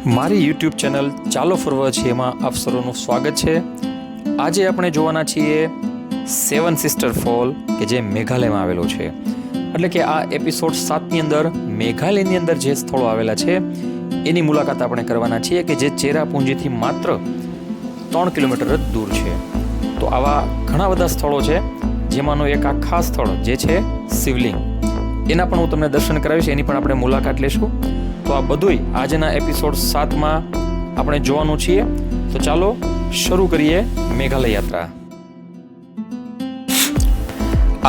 મારી YouTube channel ચાલો ફરવા છે એમાં આપ સર્વનું સ્વાગત છે। આજે આપણે જોવાના છીએ સેવન સિસ્ટર ફોલ કે જે મેઘાલયમાં આવેલો છે। એટલે કે આ એપિસોડ 7ની અંદર મેઘાલયની અંદર જે સ્થળો આવેલા છે એની મુલાકાત આપણે કરવાના છીએ કે જે ચેરાપુંજીથી માત્ર 3 કિલોમીટર જ દૂર છે। તો આવા ઘણા બધા સ્થળો છે, જેમાંનું એક આ ખાસ સ્થળ જે છે શિવલિંગ, એના પણ હું તમને દર્શન કરાવીશ, એની પણ આપણે મુલાકાત લેશું। તો આ બધુંય આજના એપિસોડ 7માં આપણે જોવાનું છીએ। તો ચાલો શરૂ કરીએ મેઘાલય યાત્રા।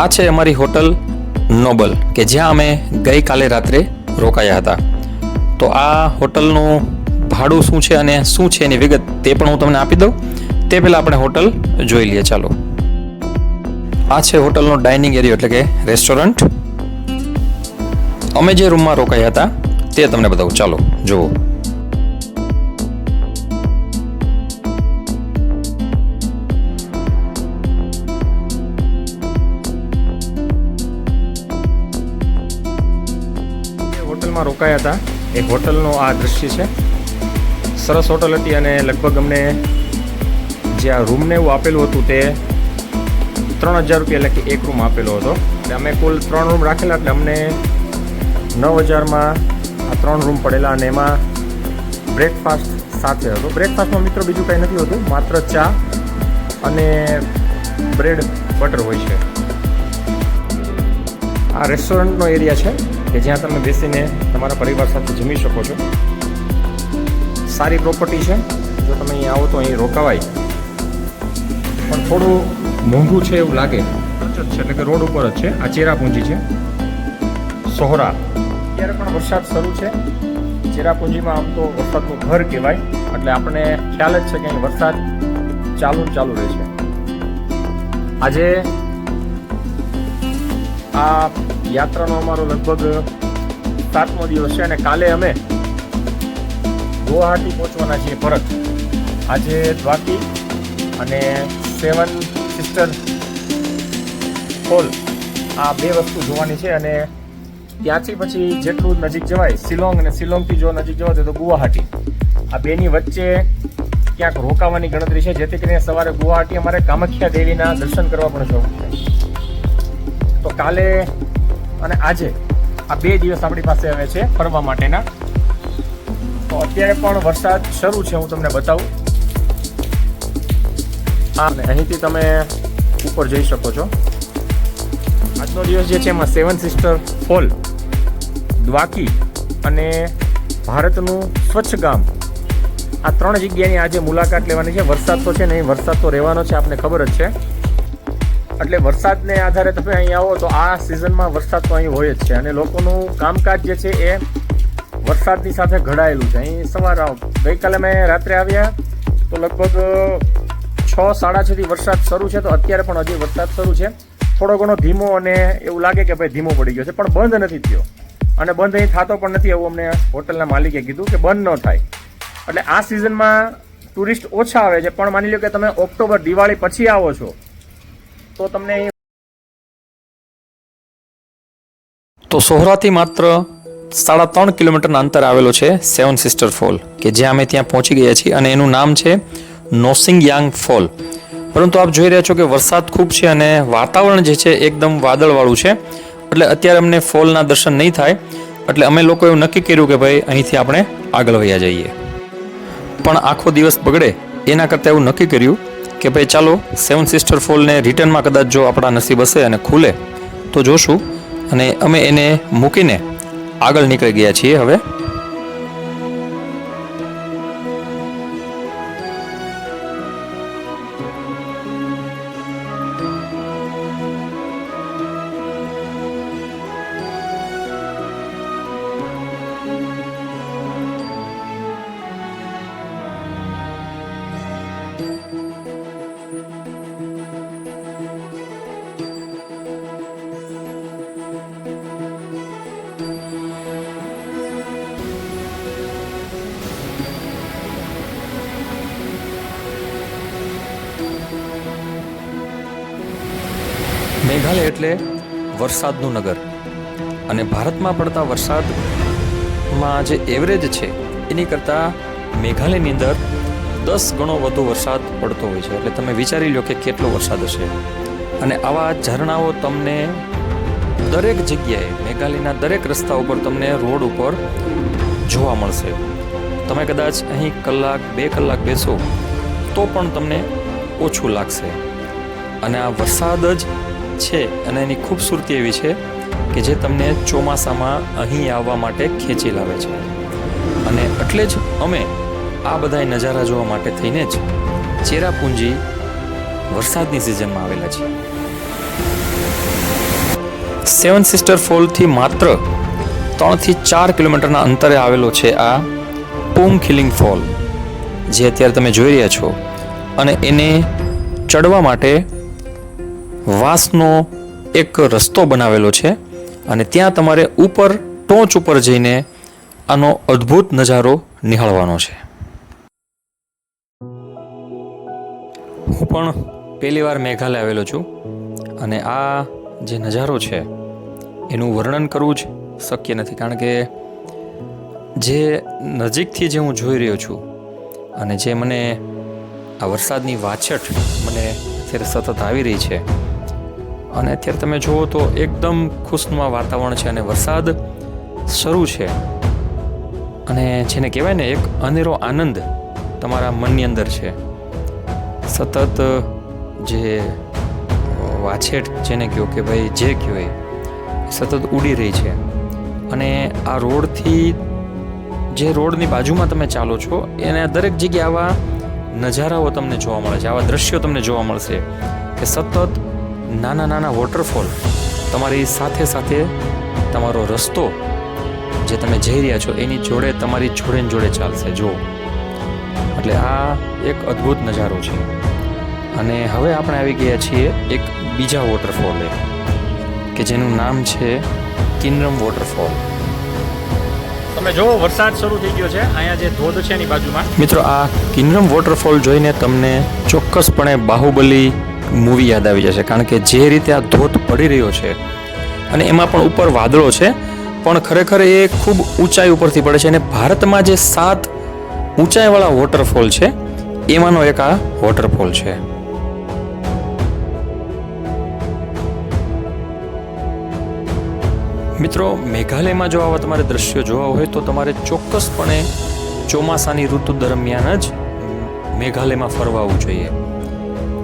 આ છે અમારી હોટલ નોબલ કે જ્યાં અમે ગઈકાલે રાત્રે રોકાયા હતા। તો આ હોટલનું ભાડું શું છે અને શું છે એની વિગત તે પણ હું તમને આપી દઉં। તે પહેલાં આપણે હોટલ જોઈ લઈએ। ચાલો, આ છે હોટલનો ડાઇનિંગ એરિયો એટલે કે રેસ્ટોરન્ટ। અમે જે રૂમમાં રોકાયા હતા તે તમને બતાવું, ચાલો જુઓ। હોટલમાં રોકાયા હતા એ હોટલનો આ દ્રશ્ય છે। સરસ હોટલ હતી અને લગભગ અમને જે આ રૂમને એવું આપેલું હતું તે 3000 રૂપિયા એટલે કે એક રૂમ આપેલો હતો। એટલે અમે કુલ 3 રૂમ રાખેલા, એટલે અમને 9000માં આ 3 રૂમ પડેલા અને એમાં બ્રેકફાસ્ટ સાથે હતો। બ્રેકફાસ્ટમાં મિત્રો બીજું કંઈ નથી હોતું, માત્ર ચા અને બ્રેડ બટર હોય છે। આ રેસ્ટોરન્ટનો એરિયા છે કે જ્યાં તમે બેસીને તમારા પરિવાર સાથે જમી શકો છો। સારી પ્રોપર્ટી છે, જો તમે અહીં આવો તો અહીં રોકાવાય, પણ થોડું મોંઘું છે એવું લાગે છે, એટલે કે રોડ ઉપર જ છે। આ ચેરાપુંજી છે, સોહરા। અત્યારે પણ વરસાદ શરૂ છે। ચેરાપુંજીમાં આમ તો વરસાદનું ઘર કહેવાય, એટલે આપણને ખ્યાલ જ છે કે અહીં વરસાદ ચાલુ રહે છે। આજે આ યાત્રાનો અમારો લગભગ 7મો દિવસ છે અને કાલે અમે ગુવાહાટી પહોંચવાના છીએ પરત। આજે દ્વારકી અને સેવન સિસ્ટર ફોલ આ 2 વસ્તુ જોવાની છે અને ત્યાંથી પછી જેટલું નજીક જવાય શિલોંગ, અને શિલોંગથી જો નજીક જવાય તો ગુવાહાટી, આ બેની વચ્ચે ક્યાંક રોકાવાની ગણતરી છે, જેથી કરીને સવારે ગુવાહાટી અમારે કામાખ્યા દેવીના દર્શન કરવા પણ જવું છે। તો કાલે અને આજે આ 2 દિવસ આપણી પાસે આવે છે ફરવા માટેના। તો અત્યારે પણ વરસાદ શરૂ છે, હું તમને બતાવું। અને અહીંથી તમે ઉપર જઈ શકો છો। આજનો દિવસ જે છે એમાં સેવન સિસ્ટર ફોલ, દ્વારકી અને ભારતનું સ્વચ્છ ગામ, આ 3 જગ્યાની આજે મુલાકાત લેવાની છે। વરસાદ તો છે નહીં, વરસાદ તો રહેવાનો છે, આપને ખબર જ છે। એટલે વરસાદને આધારે તમે અહીં આવો તો આ સિઝનમાં વરસાદ તો અહીં હોય જ છે અને લોકોનું કામકાજ જે છે એ વરસાદની સાથે ઘડાયેલું છે। અહીં સવારે ગઈકાલે અમે રાત્રે આવ્યા તો લગભગ 6-6:30 થી વરસાદ શરૂ છે, તો અત્યારે પણ હજી વરસાદ શરૂ છે। થોડો ઘણો ધીમો અને એવું લાગે કે ભાઈ ધીમો પડી ગયો છે, પણ બંધ નથી થયો અને બંધ અહીં થતો પણ નથી એવું અમને હોટલના માલિકે કીધું કે બંધ ન થાય। એટલે આ સિઝનમાં ટુરિસ્ટ ઓછા આવે છે, પણ માની લો કે તમે ઓક્ટોબર દિવાળી પછી આવો છો તો તમને તો સોહરાથી માત્ર 3.5 કિલોમીટરના અંતર આવેલો છે સેવન સિસ્ટર ફોલ, કે જ્યાં અમે ત્યાં પહોંચી ગયા છીએ અને એનું નામ છે નોસિંગ યાંગ ફોલ। પરંતુ આપ જોઈ રહ્યા છો કે વરસાદ ખૂબ છે અને વાતાવરણ જે છે એકદમ વાદળવાળું છે, એટલે અત્યારે અમને ફોલના દર્શન નહીં થાય। એટલે અમે લોકો એવું નક્કી કર્યું કે ભાઈ અહીંથી આપણે આગળ વયા જઈએ, પણ આખો દિવસ બગડે એના કરતાં એવું નક્કી કર્યું કે ભાઈ ચાલો સેવન સિસ્ટર ફોલને રિટર્નમાં કદાચ જો આપણા નસીબ હશે અને ખુલે તો જોશું, અને અમે એને મૂકીને આગળ નીકળી ગયા છીએ હવે। મેઘાલય એટલે વરસાદનું નગર, અને ભારતમાં પડતા વરસાદમાં જે એવરેજ છે એની કરતાં મેઘાલયની અંદર 10 ગણો વધુ વરસાદ પડતો હોય છે. એટલે તમે વિચારી લો કે કેટલો વરસાદ હશે. અને આવા ઝરણાઓ તમને દરેક જગ્યાએ મેઘાલયના દરેક રસ્તા ઉપર તમને રોડ ઉપર જોવા મળશે. તમે કદાચ અહીં કલાક 2 કલાક બેસો તો પણ તમને ઓછું લાગશે. અને આ વરસાદ જ છે અને એની ખૂબસૂરતી એવી છે કે જે તમને ચોમાસામાં અહીં આવવા માટે ખેંચી લાવે છે. અને એટલે જ અમે આ બધા નજારા જોવા માટે થઈને જ ચેરાપુંજી વરસાદની સિઝનમાં આવેલા છીએ. સેવન સિસ્ટર ફોલથી માત્ર 3 થી 4 કિલોમીટરના અંતરે આવેલો છે આ પૂમ ખિલિંગ ફોલ, જે અત્યારે તમે જોઈ રહ્યા છો. અને એને ચડવા માટે વાંસનો એક રસ્તો બનાવેલો છે અને ત્યાં તમારે ઉપર ટોચ ઉપર જઈને આનો અદ્ભુત નજારો નિહાળવાનો છે. હું પણ પહેલી વાર મેઘાલય આવેલો છું અને આ જે નજારો છે એનું વર્ણન કરવું જ શક્ય નથી, કારણ કે જે નજીકથી જે હું જોઈ રહ્યો છું અને જે મને આ વરસાદની વાછટ મને અત્યારે સતત આવી રહી છે. અને અત્યારે તમે જુઓ તો એકદમ ખુશનુમા વાતાવરણ છે અને વરસાદ શરૂ છે. અને જેને કહેવાય ને એક અનેરો આનંદ તમારા મનની અંદર છે. સતત જે વાછેટ જેને કહો કે ભાઈ જે કહો એ સતત ઉડી રહી છે. અને આ રોડથી જે રોડની બાજુમાં તમે ચાલો છો એને દરેક જગ્યાએ આવા નજારાઓ તમને જોવા મળે છે, આવા દ્રશ્યો તમને જોવા મળશે કે સતત નાના નાના વોટરફોલ તમારી સાથે સાથે તમારો રસ્તો જે તમે જઈ રહ્યા છો એની જોડે તમારી જોડે ને જોડે ચાલશે. જો એટલે આ એક અદ્ભુત નજારો છે. અને હવે આપણે આવી ગયા છીએ એક બીજા વોટરફોલે કે જેનું નામ છે કિન્નરમ વોટરફોલ. તમે જો વરસાદ શરૂ થઈ ગયો છે અહીંયા જે ધોધ છે એની બાજુમાં. મિત્રો, આ કિન્નરમ વોટરફોલ જોઈને તમને ચોક્કસપણે બાહુબલી મૂવી યાદ આવી જશે, કારણ કે જે રીતે આ ધોધ પડી રહ્યો છે અને એમાં પણ ઉપર વાદળો છે, પણ ખરેખર એ ખૂબ ઊંચાઈ ઉપરથી પડે છે. અને ભારતમાં જે 7 ઊંચાઈવાળા વોટરફોલ છે એમાંનો એક આ વોટરફોલ છે. મિત્રો, મેઘાલયમાં જો આવા તમારે દ્રશ્યો જોવા હોય તો તમારે ચોક્કસપણે ચોમાસાની ઋતુ દરમિયાન જ મેઘાલયમાં ફરવા આવવું જોઈએ,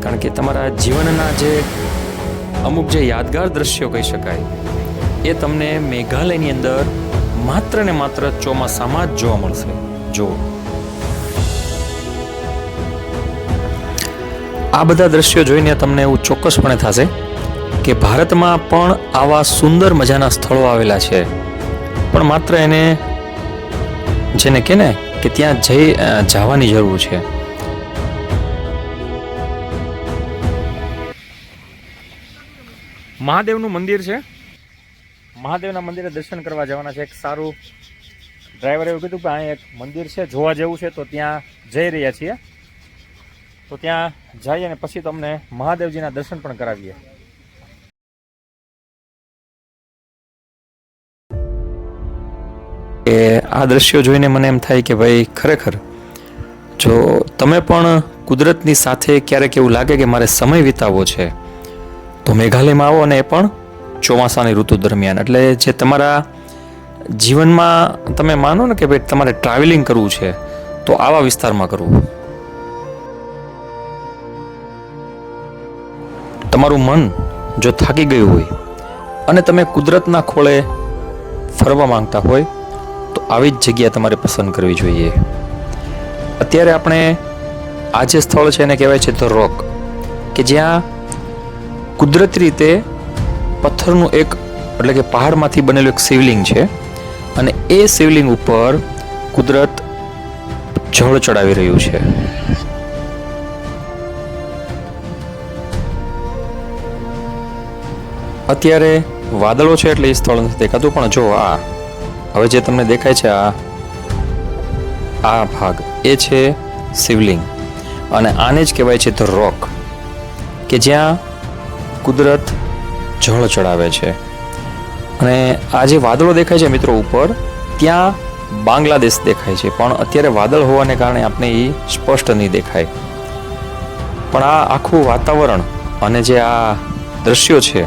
કારણ કે તમારા જીવનના જે અમુક જે યાદગાર દ્રશ્યો કહી શકાય એ તમને મેઘાલયની અંદર માત્ર ને માત્ર ચોમાસામાં જ જોવા મળશે. જો આ બધા દ્રશ્યો જોઈને તમને એવું ચોક્કસપણે થશે કે ભારતમાં પણ આવા સુંદર મજાના સ્થળો આવેલા છે, પણ માત્ર એને જેને કે ને કે ત્યાં જવાની જરૂર છે. મહાદેવનું મંદિર છે. મહાદેવના મંદિરે દર્શન કરવા જવાના છે. એક સારું ડ્રાઈવરે એવું કીધું કે અહીં એક મંદિર છે જોવા જેવું છે, તો ત્યાં જઈ રહ્યા છીએ. તો ત્યાં જઈએ અને પછી તમને મહાદેવજીના દર્શન પણ કરાવીએ. કે આ દ્રશ્યો જોઈને મને એમ થાય કે ભાઈ ખરેખર જો તમે પણ કુદરતની સાથે ક્યારેક એવું લાગે કે મારે સમય વિતાવવો છે તો મેઘાલયમાં આવો, અને એ પણ ચોમાસાની ઋતુ દરમિયાન. એટલે જે તમારા જીવનમાં તમે માનો ને કે ભાઈ તમારે ટ્રાવેલિંગ કરવું છે તો આવા વિસ્તારમાં કરવું. તમારું મન જો થાકી ગયું હોય અને તમે કુદરતના ખોળે ફરવા માંગતા હોય તો આવી જ જગ્યા તમારે પસંદ કરવી જોઈએ. અત્યારે આપણે આ જે સ્થળ છે એને કહેવાય છે ધ રોક, કે જ્યાં કુદરતી રીતે પથ્થરનું એક એટલે કે પહાડમાંથી બનેલું એક શિવલિંગ છે અને એ શિવલિંગ ઉપર કુદરત જળ ચડાવી રહ્યું છે. અત્યારે વાદળો છે એટલે એ સ્થળ નથી દેખાતું, પણ જો આ હવે જે તમને દેખાય છે આ ભાગ એ છે શિવલિંગ, અને આને જ કહેવાય છે ધ રોક, કે જ્યાં કુદરત જળ ચડાવે છે. અને આ જે વાદળો દેખાય છે મિત્રો ઉપર, ત્યાં બાંગ્લાદેશ દેખાય છે, પણ અત્યારે વાદળ હોવાને કારણે આપણે એ સ્પષ્ટ નહીં દેખાય. પણ આ આખું વાતાવરણ અને જે આ દ્રશ્યો છે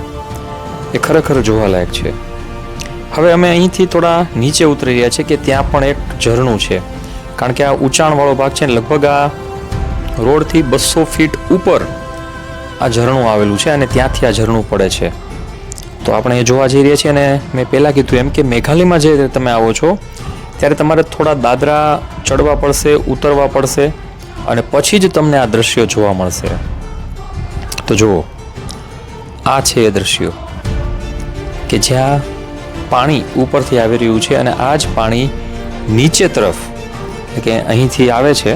એ ખરેખર જોવાલાયક છે. હવે અમે અહીંથી થોડા નીચે ઉતરી રહ્યા છીએ કે ત્યાં પણ એક ઝરણું છે, કારણ કે આ ઊંચાણવાળો ભાગ છે ને લગભગ આ રોડથી 200 ફીટ ઉપર આ ઝરણું આવેલું છે અને ત્યાંથી આ ઝરણું પડે છે. તો આપણે એ જોવા જઈ રહ્યા છીએ. અને મેં પહેલાં કીધું એમ કે મેઘાલયમાં જે તમે આવો છો ત્યારે તમારે થોડા દાદરા ચડવા પડશે, ઉતરવા પડશે અને પછી જ તમને આ દ્રશ્યો જોવા મળશે. તો જુઓ, આ છે એ દ્રશ્યો કે જ્યાં પાણી ઉપરથી આવી રહ્યું છે અને આ જ પાણી નીચે તરફ એટલે કે અહીંથી આવે છે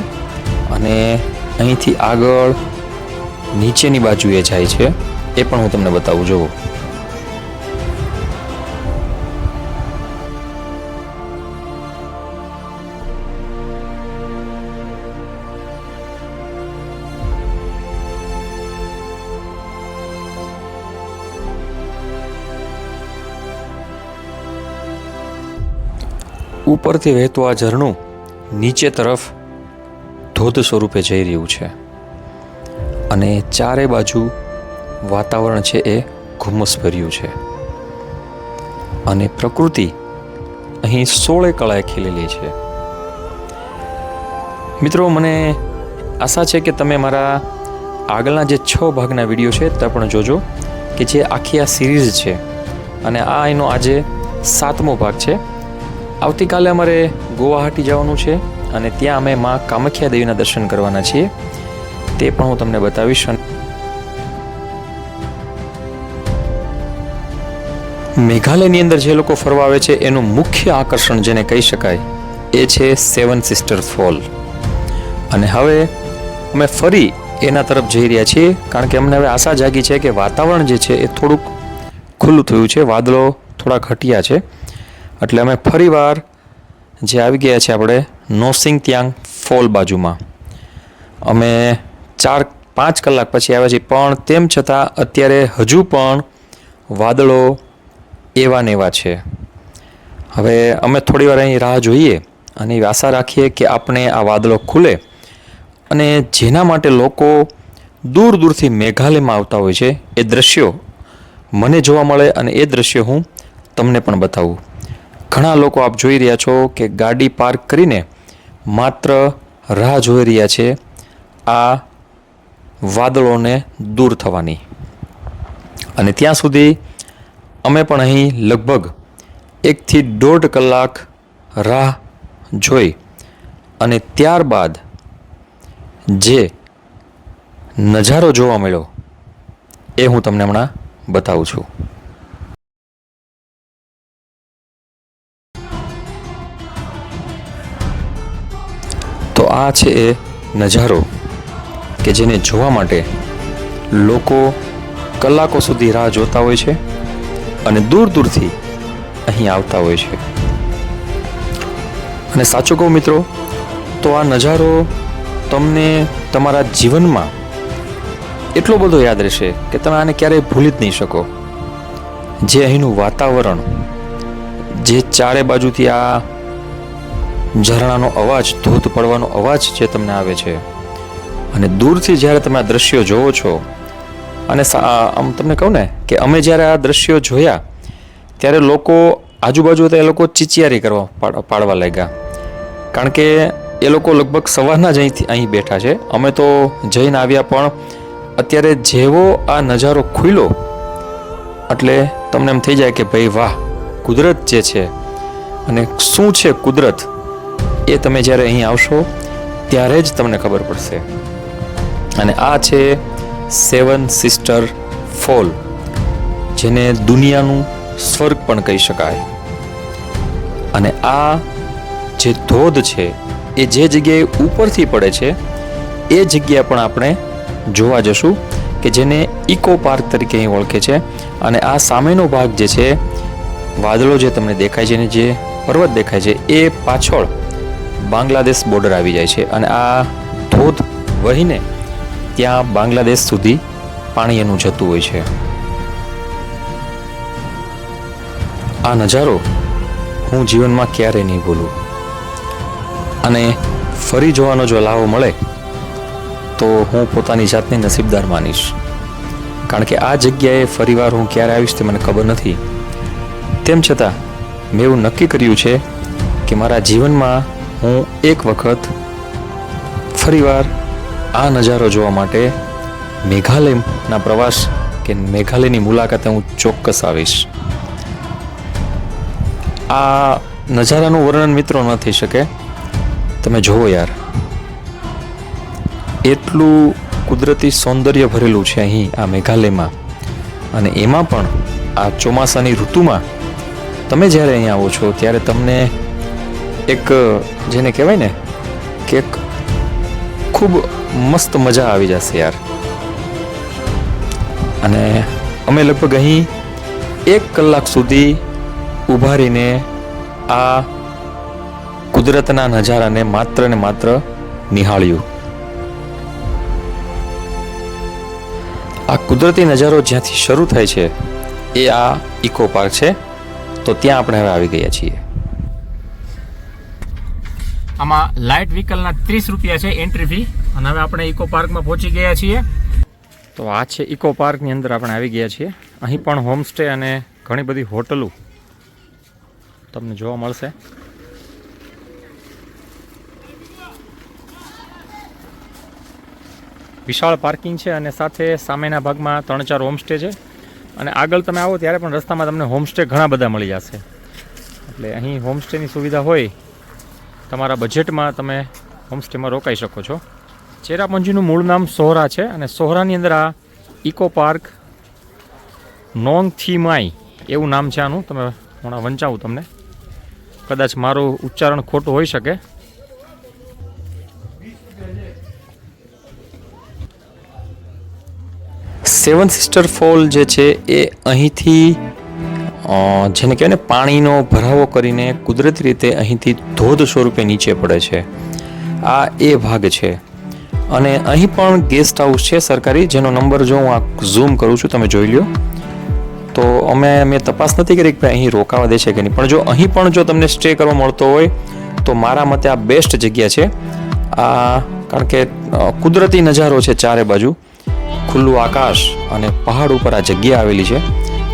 અને અહીંથી આગળ નીચેની બાજુએ જાય છે. એ પણ હું તમને બતાવું. જુઓ, ઉપરથી વહેતું આ ઝરણું નીચે તરફ ધોધ સ્વરૂપે જઈ રહ્યું છે અને ચારે બાજુ વાતાવરણ છે એ ઘુમ્મસ ભર્યું છે અને પ્રકૃતિ અહીં 16 કળાએ ખીલેલી છે. મિત્રો, મને આશા છે કે તમે મારા આગળના જે 6 ભાગના વિડીયો છે તે પણ જોજો, કે જે આખી આ સિરીઝ છે અને આ એનો આજે 7મો ભાગ છે. આવતીકાલે અમારે ગુવાહાટી જવાનું છે અને ત્યાં અમે માં કામાખ્યા દેવીના દર્શન કરવાના છીએ. તે પણ હું તમને બતાવીશ. મેઘાલયની અંદર જે લોકો ફરવા આવે છે એનું મુખ્ય આકર્ષણ જેને કહી શકાય એ છે 7 સિસ્ટર ફોલ. અને હવે અમે ફરી એના તરફ જઈ રહ્યા છીએ, કારણ કે અમને હવે આશા જાગી છે કે વાતાવરણ જે છે એ થોડુંક ખુલ્લું થયું છે, વાદળો થોડા ઘટ્યા છે. એટલે અમે ફરીવાર જે આવી ગયા છે આપણે નોસિંગત્યાંગ ફોલ બાજુમાં. અમે 4-5 કલાક પછી આવ્યા છીએ, પણ તેમ છતાં અત્યારે હજુ પણ વાદળો એવા ને એવા છે. હવે અમે થોડી વાર અહીં રાહ જોઈએ અને એવી આશા રાખીએ કે આપણે આ વાદળો ખુલે અને જેના માટે લોકો દૂર દૂરથી મેઘાલયમાં આવતા હોય છે એ દ્રશ્યો મને જોવા મળે અને એ દ્રશ્યો હું તમને પણ બતાવું. ઘણા લોકો આપ જોઈ રહ્યા છો કે ગાડી પાર્ક કરીને માત્ર રાહ જોઈ રહ્યા છે આ વાદળોને દૂર થવાની. અને ત્યાં સુધી અમે પણ અહીં લગભગ 1 થી 1.5 કલાક રાહ જોઈ અને ત્યારબાદ જે નજારો જોવા મળ્યો એ હું તમને હમણાં બતાવું છું. તો આ છે એ નજારો કે જેને જોવા માટે લોકો કલાકો સુધી રાહ જોતા હોય છે અને દૂર દૂરથી અહીં આવતા હોય છે. અને સાચું કહું મિત્રો, તો આ નજારો તમને તમારા જીવનમાં એટલો બધો યાદ રહેશે કે તમે આને ક્યારેય ભૂલી જ નહીં શકો. જે અહીંનું વાતાવરણ, જે ચારે બાજુથી આ ઝરણાનો અવાજ, ધોધ પડવાનો અવાજ જે તમને આવે છે અને દૂરથી જ્યારે તમે આ દ્રશ્યો જોવો છો અને આમ તમને કહું ને કે અમે જ્યારે આ દ્રશ્યો જોયા ત્યારે લોકો આજુબાજુ હતા એ લોકો ચીચિયારી કરવા પાડવા લાગ્યા, કારણ કે એ લોકો લગભગ સવારના જ અહીં બેઠા છે. અમે તો જઈને આવ્યા, પણ અત્યારે જેવો આ નજારો ખુલ્યો એટલે તમને એમ થઈ જાય કે ભાઈ વાહ, કુદરત જે છે અને શું છે કુદરત એ તમે જ્યારે અહીં આવશો ત્યારે જ તમને ખબર પડશે. અને આ છે 7 સિસ્ટર ફોલ, જેને દુનિયાનું સ્વર્ગ પણ કહી શકાય. અને આ જે ધોધ છે એ જે જગ્યાએ ઉપરથી પડે છે એ જગ્યા પણ આપણે જોવા જશું, કે જેને ઇકો પાર્ક તરીકે અહીં ઓળખે છે. અને આ સામેનો ભાગ જે છે, વાદળો જે તમને દેખાય છે અને જે પર્વત દેખાય છે એ પાછળ બાંગ્લાદેશ બોર્ડર આવી જાય છે અને આ ધોધ વહીને ત્યાં બાંગ્લાદેશ સુધી પાણી એનું જતું હોય છે. આ નજારો હું જીવનમાં ક્યારેય નહીં ભૂલું. અને ફરી જોવાનો જો લાવો મળે તો હું પોતાની જાતને નસીબદાર માનીશ, કારણ કે આ જગ્યાએ ફરીવાર હું ક્યારે આવીશ તે મને ખબર નથી. તેમ છતાં મેં એવું નક્કી કર્યું છે કે મારા જીવનમાં હું એક વખત ફરીવાર આ નજારો જોવા માટે મેઘાલયના પ્રવાસ કે મેઘાલયની મુલાકાતે હું ચોક્કસ આવીશ. આ નજારાનું વર્ણન મિત્રો ન થઈ શકે. તમે જુઓ યાર, એટલું કુદરતી સૌંદર્ય ભરેલું છે અહીં આ મેઘાલયમાં, અને એમાં પણ આ ચોમાસાની ઋતુમાં તમે જ્યારે અહીં આવો છો ત્યારે તમને એક જેને કહેવાય ને કે એક ખૂબ મસ્ત મજા આવી જશે યાર. અને અમે લગભગ અહીં 1 કલાક સુધી ઊભા રહીને આ કુદરતના નજારાને માત્ર ને માત્ર નિહાળ્યું. આ કુદરતી નજારો જ્યાંથી શરૂ થાય છે એ આ ઇકો પાર્ક છે, તો ત્યાં આપણે હવે આવી ગયા છીએ. આમાં લાઇટ વ્હીકલના 30 રૂપિયા છે એન્ટ્રી ફી, અને હવે આપણે ઇકો પાર્કમાં પહોંચી ગયા છીએ. તો આ છે ઇકો પાર્કની અંદર આપણે આવી ગયા છીએ. અહીં પણ હોમસ્ટે અને ઘણી બધી હોટલો તમને જોવા મળશે. વિશાળ પાર્કિંગ છે અને સાથે સામેના ભાગમાં 3-4 હોમસ્ટે છે, અને આગળ તમે આવો ત્યારે પણ રસ્તામાં તમને હોમસ્ટે ઘણા બધા મળી જશે. એટલે અહીં હોમસ્ટેની સુવિધા હોય, તમારા બજેટમાં તમે હોમસ્ટેમાં રોકાઈ શકો છો. ચેરાપુંજીનું મૂળ નામ સોહરા છે, અને સોહરાની અંદર આ ઇકો પાર્ક નોંગ થી માઈ એવું નામ છે આનું. તમે હમણાં વંચાવું તમને, કદાચ મારું ઉચ્ચારણ ખોટું હોઈ શકે. સેવન સિસ્ટર ફોલ જે છે એ અહીંથી જેને કહેવાય ને પાણીનો ભરાવો કરીને કુદરતી રીતે અહીંથી ધોધ સ્વરૂપે નીચે પડે છે. આ એ ભાગ છે, અને અહીં પણ ગેસ્ટ હાઉસ છે સરકારી, જેનો નંબર જો હું આ ઝૂમ કરું છું તમે જોઈ લ્યો. તો મેં તપાસ નથી કરી કે અહીં રોકાવા દે છે કે નહીં, પણ જો અહીં પણ જો તમને સ્ટે કરવા મળતો હોય તો મારા મતે આ બેસ્ટ જગ્યા છે. આ કારણ કે કુદરતી નજારો છે, ચારે બાજુ ખુલ્લું આકાશ અને પહાડ ઉપર આ જગ્યા આવેલી છે,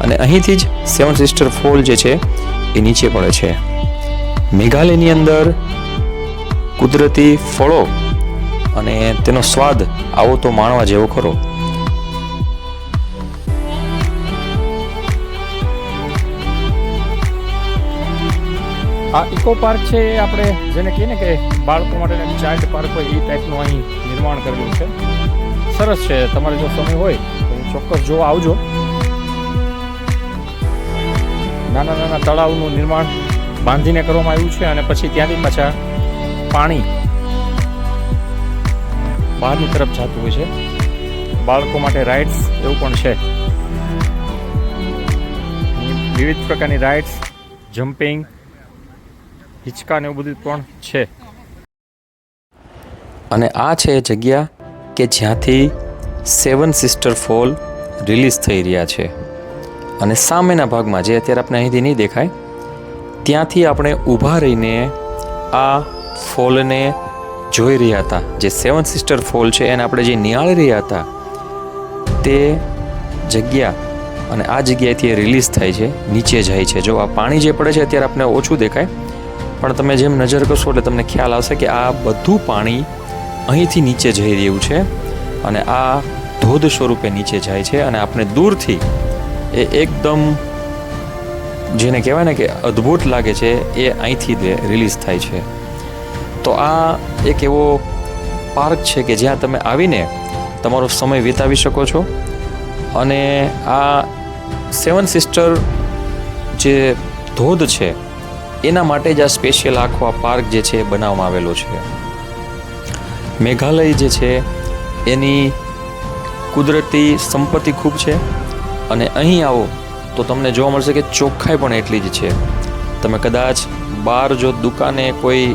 અને અહીંથી જ સેવન સિસ્ટર ફોલ જે છે એ નીચે પડે છે. મેઘાલયની અંદર કુદરતી ફળો અને તેનો સ્વાદ આવો તો માણવા જેવો ખરો. આ ઇકો પાર્ક છે એ આપણે જેને કહીએ ને કે બાળકો માટે ચાઇલ્ડ પાર્ક હોય એ ટાઈપનું અહીં નિર્માણ કરેલું છે. સરસ છે. તમારે જો સમય હોય તો ચોક્કસ જોવા આવજો. નાના નાના તળાવનું નિર્માણ બાંધીને કરવામાં આવ્યું છે, અને પછી ત્યાંથી પાછા પાણી બહારની તરફ જતું હોય છે. બાળકો માટે રાઇડ્સ એવું પણ છે. વિવિધ પ્રકારની રાઇડ્સ, જમ્પિંગ, હિંચકા ને એવું બધું પણ છે. અને આ છે જગ્યા કે જ્યાંથી સેવન સિસ્ટર ફોલ રિલીઝ થઈ રહ્યા છે, અને સામેના ભાગમાં જે અત્યારે આપણે અહીંથી નહીં દેખાય ત્યાંથી આપણે ઊભા રહીને આ ફોલને જોઈ રહ્યા હતા. જે સેવન સિસ્ટર ફોલ છે એને આપણે જે નિહાળી રહ્યા હતા તે જગ્યા, અને આ જગ્યાએથી રિલીઝ થાય છે, નીચે જાય છે. જો આ પાણી જે પડે છે અત્યારે આપણે ઓછું દેખાય, પણ તમે જેમ નજર કરશો એટલે તમને ખ્યાલ આવશે કે આ બધું પાણી અહીંથી નીચે જઈ રહ્યું છે, અને આ ધોધ સ્વરૂપે નીચે જાય છે, અને આપણે દૂરથી એ એકદમ જેને કહેવાય ને કે અદ્ભુત લાગે છે એ અહીંથી રિલીઝ થાય છે. તો આ એક એવો પાર્ક છે કે જ્યાં તમે આવીને તમારો સમય વિતાવી શકો છો, અને આ સેવન સિસ્ટર જે ધોધ છે એના માટે જ આ સ્પેશિયલ આખો આ પાર્ક જે છે બનાવવામાં આવેલો છે. મેઘાલય જે છે એની કુદરતી સંપત્તિ ખૂબ છે, અને અહીં આવો તો તમને જોવા મળશે કે ચોખ્ખાઈ પણ એટલી જ છે. તમે કદાચ બહાર જો દુકાને કોઈ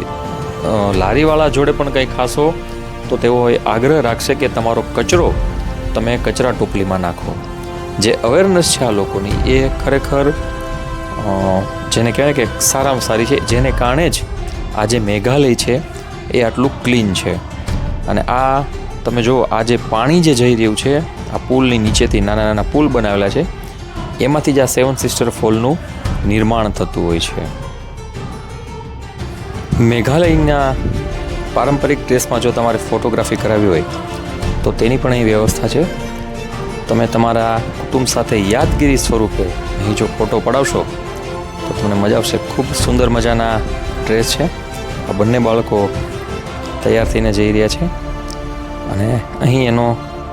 લારીવાળા જોડે પણ કંઈ ખાશો તો તેઓ આગ્રહ રાખશે કે તમારો કચરો તમે કચરા ટોપલીમાં નાખો. જે અવેરનેસ છે આ લોકોની એ ખરેખર જેને કહેવાય કે સારામાં સારી છે, જેને કારણે જ આજે મેઘાલય છે એ આટલું ક્લીન છે. અને આ તમે જો આ જે પાણી જે જઈ રહ્યું છે આ પુલની નીચેથી નાના નાના પુલ બનાવેલા છે એમાંથી જ આ સેવન સિસ્ટર ફોલનું નિર્માણ થતું હોય છે. મેઘાલયના પારંપરિક ડ્રેસમાં જો તમારે ફોટોગ્રાફી કરાવી હોય તો તેની પણ અહીં વ્યવસ્થા છે. તમે તમારા કુટુંબ સાથે યાદગીરી સ્વરૂપે અહીં જો ફોટો પડાવશો તો તમને મજા આવશે. ખૂબ સુંદર મજાના ડ્રેસ છે. આ બંને બાળકો તૈયાર થઈને જઈ રહ્યા છે અને અહીં એનો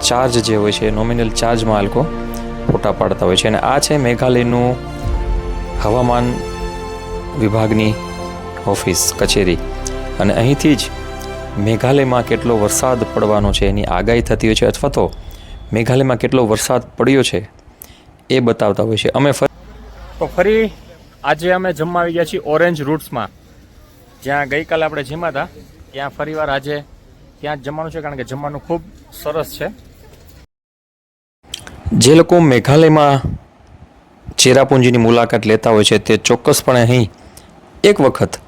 ચાર્જ જે હોય છે નોમિનલ ચાર્જમાં આ લોકો ફોટા પાડતા હોય છે. અને આ છે મેઘાલયનું હવામાન વિભાગની ઓફિસ કચેરી. અને અહીંથી જ મેઘાલયમાં કેટલો વરસાદ પડવાનો છે એની આગાહી થતી હોય છે અથવા તો મેઘાલયમાં કેટલો વરસાદ પડ્યો છે એ બતાવતા હોય છે. તો ફરી આજે અમે જમવા આવી ગયા છીએ ઓરેન્જ રૂટ્સમાં, જ્યાં ગઈકાલે આપણે જમ્યા હતા ત્યાં ફરીવાર આજે ત્યાં જ જમવાનું છે, કારણ કે જમવાનું ખૂબ સરસ છે. જે લોકો મેઘાલયમાં ચેરાપુંજીની મુલાકાત લેતા હોય છે તે ચોક્કસપણે અહીં એક વખત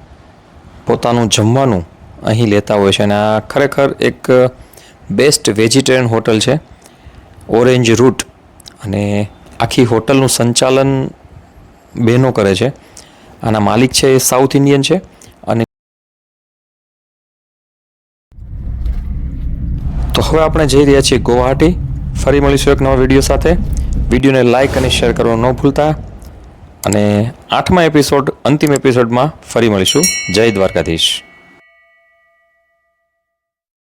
પોતાનું જમવાનું અહીં લેતા હોય છે. અને આ ખરેખર એક બેસ્ટ વેજીટેરિયન હોટલ છે ઓરેન્જ રૂટ. અને આખી હોટલનું સંચાલન બહેનો કરે છે. આના માલિક છે એ સાઉથ ઇન્ડિયન છે. અને તો હવે આપણે જઈ રહ્યા છીએ ગુવાહાટી. ફરી મળીશું એક નવા વિડીયો સાથે. વિડીયોને લાઇક અને શેર કરવાનું ન ભૂલતા. અને 8મા એપિસોડ અંતિમ એપિસોડમાં ફરી મળીશું. જય દ્વારકાધીશ.